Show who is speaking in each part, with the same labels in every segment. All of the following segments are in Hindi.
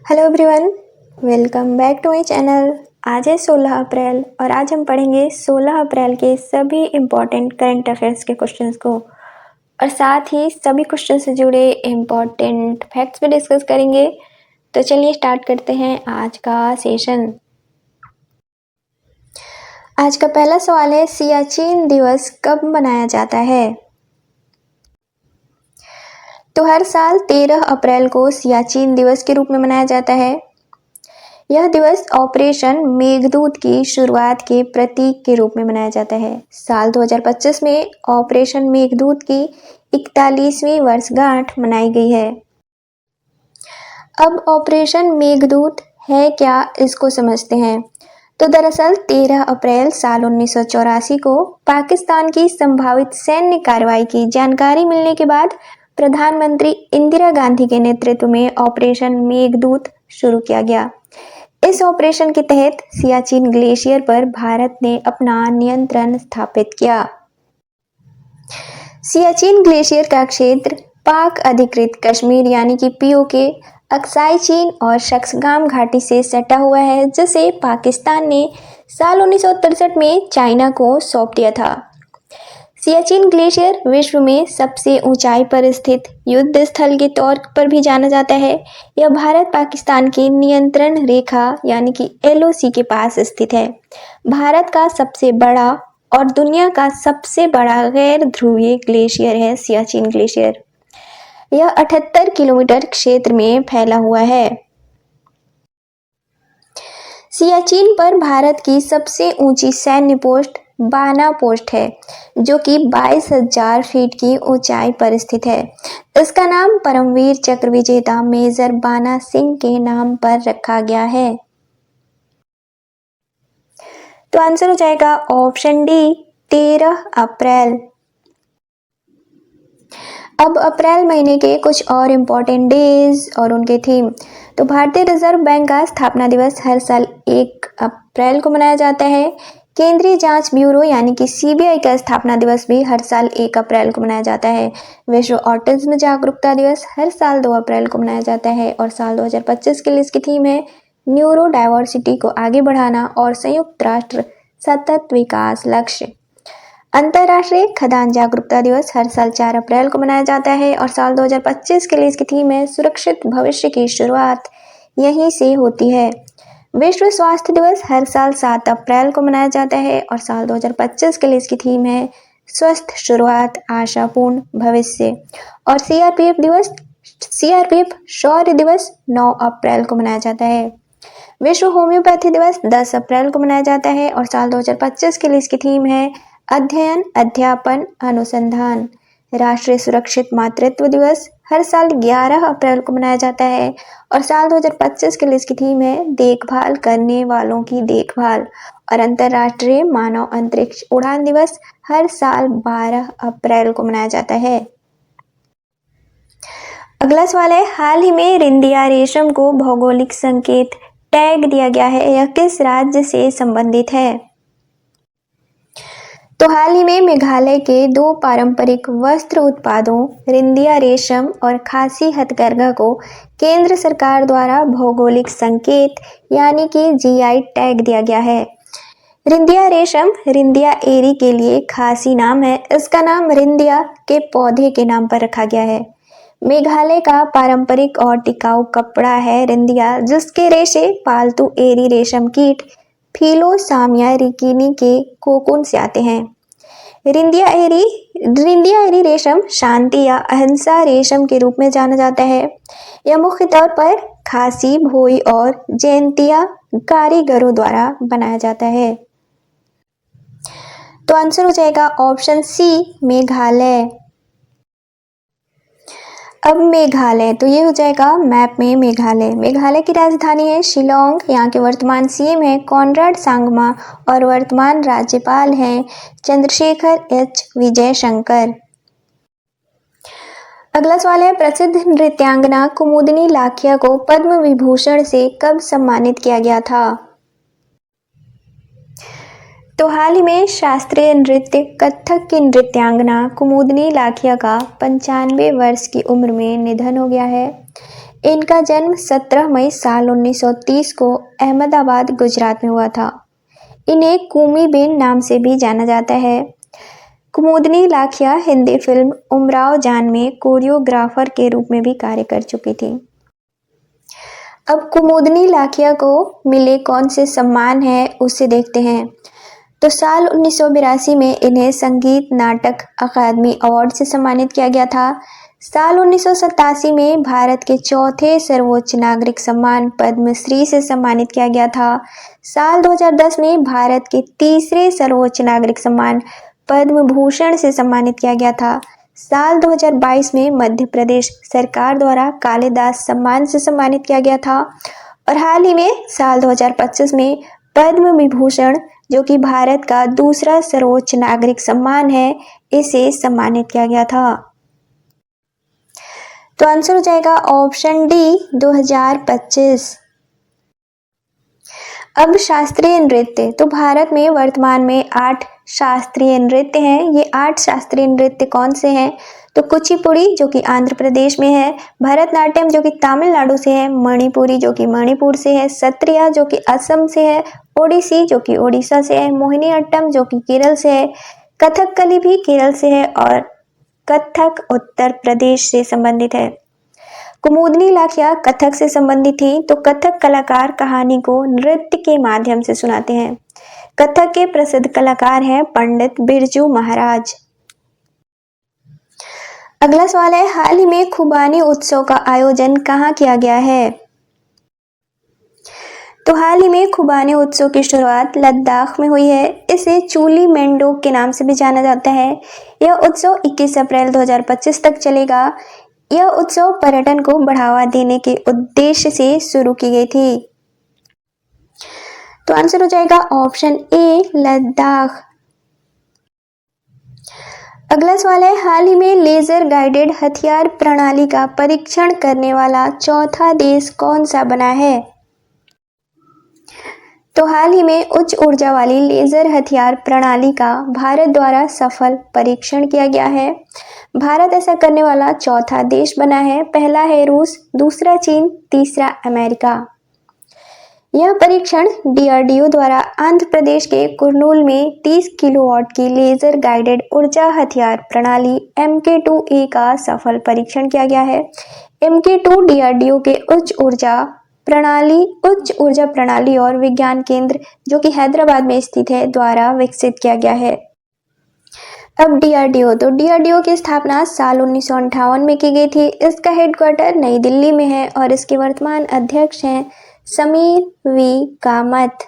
Speaker 1: Hello everyone, welcome back to my channel. आज है 16 अप्रैल और आज हम पढ़ेंगे 16 अप्रैल के सभी इम्पॉर्टेंट करंट अफेयर्स के क्वेश्चंस को और साथ ही सभी क्वेश्चन से जुड़े इम्पॉर्टेंट फैक्ट्स भी डिस्कस करेंगे। तो चलिए स्टार्ट करते हैं आज का सेशन। आज का पहला सवाल है, सियाचिन दिवस कब मनाया जाता है? तो हर साल 13 अप्रैल को सियाचिन दिवस के रूप में मनाया जाता है। यह दिवस ऑपरेशन मेघदूत की शुरुआत के प्रतीक के रूप में मनाया जाता है। साल 2025 में ऑपरेशन मेघदूत की 41वीं वर्षगांठ मनाई गई है। अब ऑपरेशन मेघदूत है क्या, इसको समझते हैं। तो दरअसल 13 अप्रैल साल 1984 को पाकिस्तान की संभावित सैन्य कार्रवाई की जानकारी मिलने के बाद प्रधानमंत्री इंदिरा गांधी के नेतृत्व में ऑपरेशन मेघदूत शुरू किया गया। इस ऑपरेशन के तहत सियाचिन ग्लेशियर पर भारत ने अपना नियंत्रण स्थापित किया। सियाचिन ग्लेशियर का क्षेत्र पाक अधिकृत कश्मीर यानी कि पीओके, अक्साई चीन और शक्सगाम घाटी से सटा हुआ है, जिसे पाकिस्तान ने साल 1963 में चाइना को सौंप दिया था। सियाचिन ग्लेशियर विश्व में सबसे ऊंचाई पर स्थित युद्ध स्थल के तौर पर भी जाना जाता है। यह भारत पाकिस्तान की नियंत्रण रेखा यानी कि एलओसी के पास स्थित है। भारत का सबसे बड़ा और दुनिया का सबसे बड़ा गैर ध्रुवीय ग्लेशियर है सियाचिन ग्लेशियर। यह 78 किलोमीटर क्षेत्र में फैला हुआ है। सियाचिन पर भारत की सबसे ऊंची सैन्य पोस्ट बाना पोस्ट है, जो कि 22,000 फीट की ऊंचाई पर स्थित है। इसका नाम परमवीर चक्र विजेता मेजर बाना सिंह के नाम पर रखा गया है। तो आंसर हो जाएगा ऑप्शन डी, 13 अप्रैल। अब अप्रैल महीने के कुछ और इम्पोर्टेंट डेज और उनके थीम। तो भारतीय रिजर्व बैंक का स्थापना दिवस हर साल 1 अप्रैल को मनाया जाता है। केंद्रीय जांच ब्यूरो यानी कि सीबीआई का स्थापना दिवस भी हर साल 1 अप्रैल को मनाया जाता है। विश्व ऑटिज्म जागरूकता दिवस हर साल 2 अप्रैल को मनाया जाता है और साल 2025 के लिए इसकी थीम है न्यूरो डाइवर्सिटी को आगे बढ़ाना और संयुक्त राष्ट्र सतत विकास लक्ष्य। अंतर्राष्ट्रीय खदान जागरूकता दिवस हर साल 4 अप्रैल को मनाया जाता है और साल 2025 के लिए इसकी थीम है सुरक्षित भविष्य की शुरुआत यहीं से होती है। विश्व स्वास्थ्य दिवस हर साल 7 अप्रैल को मनाया जाता है और साल 2025 के लिए इसकी थीम है स्वस्थ शुरुआत आशापूर्ण भविष्य। और सीआरपीएफ शौर्य दिवस 9 अप्रैल को मनाया जाता है। विश्व होम्योपैथी दिवस 10 अप्रैल को मनाया जाता है और साल 2025 के लिए इसकी थीम है अध्ययन अध्यापन अनुसंधान। राष्ट्रीय सुरक्षित मातृत्व दिवस हर साल 11 अप्रैल को मनाया जाता है और साल 2025 के लिए इसकी थीम है देखभाल करने वालों की देखभाल। और अंतर्राष्ट्रीय मानव अंतरिक्ष उड़ान दिवस हर साल 12 अप्रैल को मनाया जाता है। अगला सवाल है, हाल ही में रिंदिया रेशम को भौगोलिक संकेत टैग दिया गया है, यह किस राज्य से संबंधित है? तो हाल ही में मेघालय के 2 पारंपरिक वस्त्र उत्पादों रिंदिया रेशम और खासी हथकरघा को केंद्र सरकार द्वारा भौगोलिक संकेत यानी कि जीआई टैग दिया गया है। रिंदिया रेशम रिंदिया एरी के लिए खासी नाम है। इसका नाम रिंदिया के पौधे के नाम पर रखा गया है। मेघालय का पारंपरिक और टिकाऊ कपड़ा है रिंदिया, जिसके रेशे पालतू एरी रेशम कीट फिलोसामिया रिकिनी के कोकून से आते हैं। रिंदिया एरी रेशम शांति या अहिंसा रेशम के रूप में जाना जाता है। यह मुख्य तौर पर खासी, भोई और जैंतिया कारीगरों द्वारा बनाया जाता है। तो आंसर हो जाएगा ऑप्शन सी, मेघालय। अब मेघालय, तो ये हो जाएगा मैप में मेघालय की राजधानी है शिलोंग। यहाँ के वर्तमान सीएम है कॉनराड सांगमा और वर्तमान राज्यपाल हैं चंद्रशेखर एच विजयशंकर। अगला सवाल है, प्रसिद्ध नृत्यांगना कुमुदनी लाखिया को पद्म विभूषण से कब सम्मानित किया गया था? तो हाल ही में शास्त्रीय नृत्य कथक की नृत्यांगना कुमुदनी लाखिया का 95 वर्ष की उम्र में निधन हो गया है। इनका जन्म 17 मई साल 1930 को अहमदाबाद, गुजरात में हुआ था। इन्हें कुमीबेन नाम से भी जाना जाता है। कुमुदनी लाखिया हिंदी फिल्म उमराव जान में कोरियोग्राफर के रूप में भी कार्य कर चुकी थी। अब कुमुदनी लाखिया को मिले कौन से सम्मान हैं उसे देखते हैं। तो साल 1982 में इन्हें संगीत नाटक अकादमी अवार्ड से सम्मानित किया गया था। साल 1987 में भारत के चौथे सर्वोच्च नागरिक सम्मान पद्मश्री से सम्मानित किया गया था। साल 2010 में भारत के तीसरे सर्वोच्च नागरिक सम्मान पद्म भूषण से सम्मानित किया गया था। साल 2022 में मध्य प्रदेश सरकार द्वारा कालिदास सम्मान से सम्मानित किया गया था और हाल ही में साल 2025 में पद्म विभूषण, जो कि भारत का दूसरा सर्वोच्च नागरिक सम्मान है, इसे सम्मानित किया गया था। तो आंसर हो जाएगा ऑप्शन डी 2025। अब शास्त्रीय नृत्य। तो भारत में वर्तमान में 8 शास्त्रीय नृत्य हैं। ये 8 शास्त्रीय नृत्य कौन से हैं? तो कुचिपुड़ी, जो कि आंध्र प्रदेश में है, भरतनाट्यम, जो कि तमिलनाडु से है, मणिपुरी, जो कि मणिपुर से है, सत्रिया, जो कि असम से है, ओडिसी, जो कि ओडिशा से है, मोहिनीअट्टम, जो कि केरल से है, कथकली भी केरल से है और कथक उत्तर प्रदेश से संबंधित है। कुमुदनी लाखिया कथक से संबंधित थी। तो कथक कलाकार कहानी को नृत्य के माध्यम से सुनाते हैं। कथक के प्रसिद्ध कलाकार हैं पंडित बिरजू महाराज। अगला सवाल है, हाल ही में खुबानी उत्सव का आयोजन कहाँ किया गया है? तो हाल ही में खुबानी उत्सव की शुरुआत लद्दाख में हुई है। इसे चूली मेंडोक के नाम से भी जाना जाता है। यह उत्सव 21 अप्रैल 2025 तक चलेगा। यह उत्सव पर्यटन को बढ़ावा देने के उद्देश्य से शुरू की गई थी। तो आंसर हो जाएगा ऑप्शन ए लद्दाख। अगला सवाल है, हाल ही में लेजर गाइडेड हथियार प्रणाली का परीक्षण करने वाला चौथा देश कौन सा बना है? तो हाल ही में उच्च ऊर्जा वाली लेजर हथियार प्रणाली का भारत द्वारा सफल परीक्षण किया गया है। भारत ऐसा करने वाला चौथा देश बना है। पहला है रूस, दूसरा चीन, तीसरा अमेरिका। यह परीक्षण DRDO द्वारा आंध्र प्रदेश के कुर्नूल में 30 किलोवाट की लेजर गाइडेड ऊर्जा हथियार प्रणाली MK2A का सफल परीक्षण किया गया है। MK2 DRDO के उच्च ऊर्जा प्रणाली और विज्ञान केंद्र, जो कि हैदराबाद में स्थित है, द्वारा विकसित किया गया है। अब DRDO, तो DRDO की स्थापना साल 1958 में की गई थी। इसका हेडक्वार्टर नई दिल्ली में है और इसके वर्तमान अध्यक्ष हैं समीर वी कामत।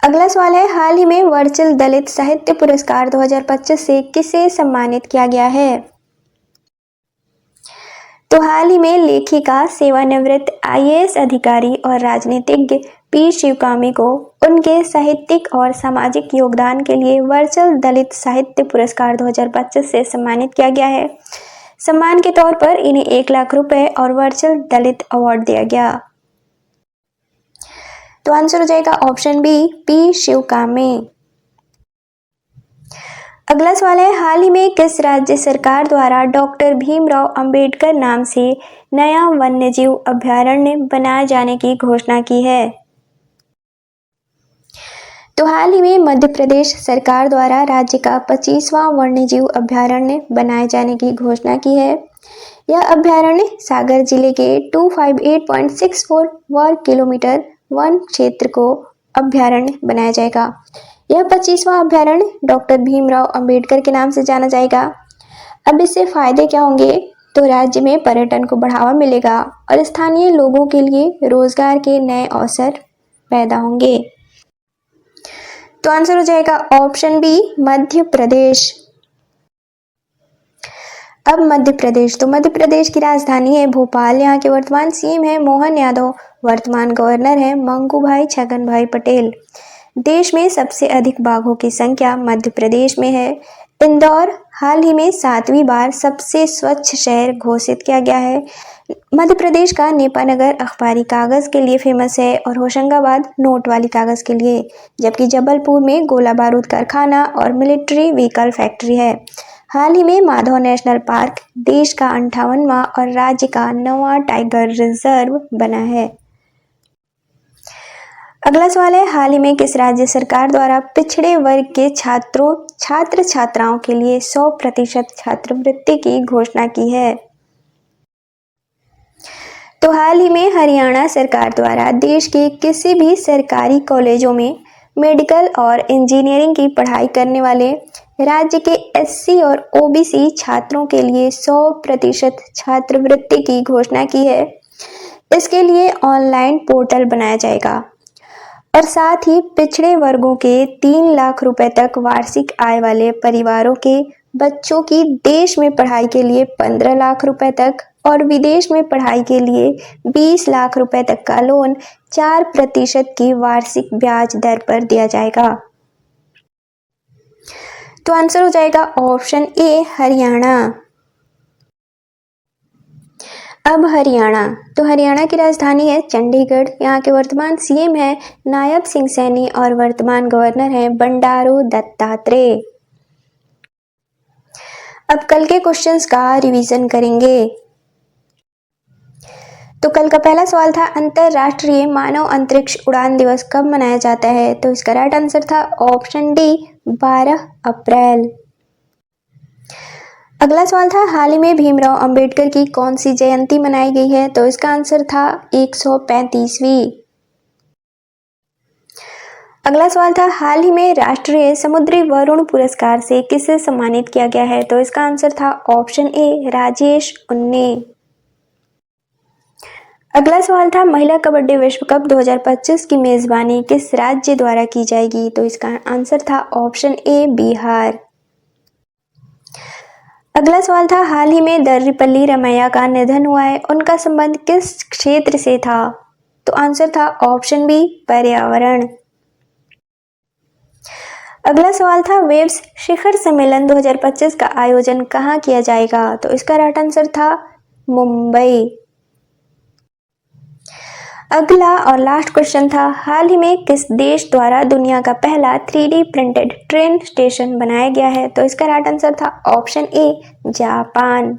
Speaker 1: अगला सवाल है, हाल ही में वर्चल दलित साहित्य पुरस्कार 2025 से किसे सम्मानित किया गया है? तो हाल ही में लेखिका, सेवानिवृत्त IAS अधिकारी और राजनीतिज्ञ पी शिवकामी को उनके साहित्यिक और सामाजिक योगदान के लिए वर्चल दलित साहित्य पुरस्कार 2025 से सम्मानित किया गया है। सम्मान के तौर पर इन्हें 1 लाख रुपए और वर्चल दलित अवार्ड दिया गया। तो आंसर हो जाएगा ऑप्शन बी पी शिवकामी। अगला सवाल है, हाल ही में किस राज्य सरकार द्वारा डॉक्टर भीमराव अंबेडकर नाम से नया वन्यजीव अभयारण्य बनाए जाने की घोषणा की है? तो हाल ही में मध्य प्रदेश सरकार द्वारा राज्य का 25वां वन्यजीव अभयारण्य बनाए जाने की घोषणा की है। यह अभयारण्य सागर जिले के 258.64 वर्ग किलोमीटर वन क्षेत्र को अभयारण्य बनाया जाएगा। यह 25वां अभयारण्य डॉक्टर भीमराव अंबेडकर के नाम से जाना जाएगा। अब इससे फायदे क्या होंगे? तो राज्य में पर्यटन को बढ़ावा मिलेगा और स्थानीय लोगों के लिए रोजगार के नए अवसर पैदा होंगे। तो आंसर हो जाएगा ऑप्शन बी मध्य प्रदेश। अब मध्य प्रदेश, तो मध्य प्रदेश की राजधानी है भोपाल। यहाँ के वर्तमान CM है मोहन यादव, वर्तमान गवर्नर है मंगूभाई छगन भाई पटेल। देश में सबसे अधिक बाघों की संख्या मध्य प्रदेश में है। इंदौर हाल ही में 7वीं बार सबसे स्वच्छ शहर घोषित किया गया है। मध्य प्रदेश का नेपानगर अखबारी कागज के लिए फेमस है और होशंगाबाद नोट वाली कागज के लिए, जबकि जबलपुर में गोला बारूद कारखाना और मिलिट्री व्हीकल फैक्ट्री है। हाल ही में माधव नेशनल पार्क देश का 58वां और राज्य का 9वां टाइगर रिजर्व बना है। अगला सवाल है, हाल ही में किस राज्य सरकार द्वारा पिछड़े वर्ग के छात्र छात्राओं के लिए 100% छात्रवृत्ति की घोषणा की है? तो हाल ही में हरियाणा सरकार द्वारा देश के किसी भी सरकारी कॉलेजों में मेडिकल और इंजीनियरिंग की पढ़ाई करने वाले राज्य के एससी और ओबीसी छात्रों के लिए 100% छात्रवृत्ति की घोषणा की है। इसके लिए ऑनलाइन पोर्टल बनाया जाएगा और साथ ही पिछड़े वर्गों के 3 लाख रुपए तक वार्षिक आय वाले परिवारों के बच्चों की देश में पढ़ाई के लिए 15 लाख रुपए तक और विदेश में पढ़ाई के लिए 20 लाख रुपए तक का लोन 4% की वार्षिक ब्याज दर पर दिया जाएगा। तो आंसर हो जाएगा ऑप्शन ए हरियाणा। अब हरियाणा, तो हरियाणा की राजधानी है चंडीगढ़। यहाँ के वर्तमान सीएम है नायब सिंह सैनी और वर्तमान गवर्नर हैं बंडारू दत्तात्रेय। अब कल के क्वेश्चंस का रिवीजन करेंगे। तो कल का पहला सवाल था, अंतरराष्ट्रीय मानव अंतरिक्ष उड़ान दिवस कब मनाया जाता है? तो इसका राइट आंसर था ऑप्शन डी 12 अप्रैल। अगला सवाल था, हाल ही में भीमराव अंबेडकर की कौन सी जयंती मनाई गई है? तो इसका आंसर था 135वीं। अगला सवाल था, हाल ही में राष्ट्रीय समुद्री वरुण पुरस्कार से किसे सम्मानित किया गया है? तो इसका आंसर था ऑप्शन ए राजेश उन्ने। अगला सवाल था, महिला कबड्डी विश्व कप 2025 की मेजबानी किस राज्य द्वारा की जाएगी? तो इसका आंसर था ऑप्शन ए बिहार। अगला सवाल था, हाल ही में दर्रीपल्ली रमैया का निधन हुआ है, उनका संबंध किस क्षेत्र से था? तो आंसर था ऑप्शन बी पर्यावरण। अगला सवाल था, वेव्स शिखर सम्मेलन 2025 का आयोजन कहाँ किया जाएगा? तो इसका राइट आंसर था मुंबई। अगला और लास्ट क्वेश्चन था, हाल ही में किस देश द्वारा दुनिया का पहला 3D प्रिंटेड ट्रेन स्टेशन बनाया गया है? तो इसका राइट आंसर था ऑप्शन ए जापान।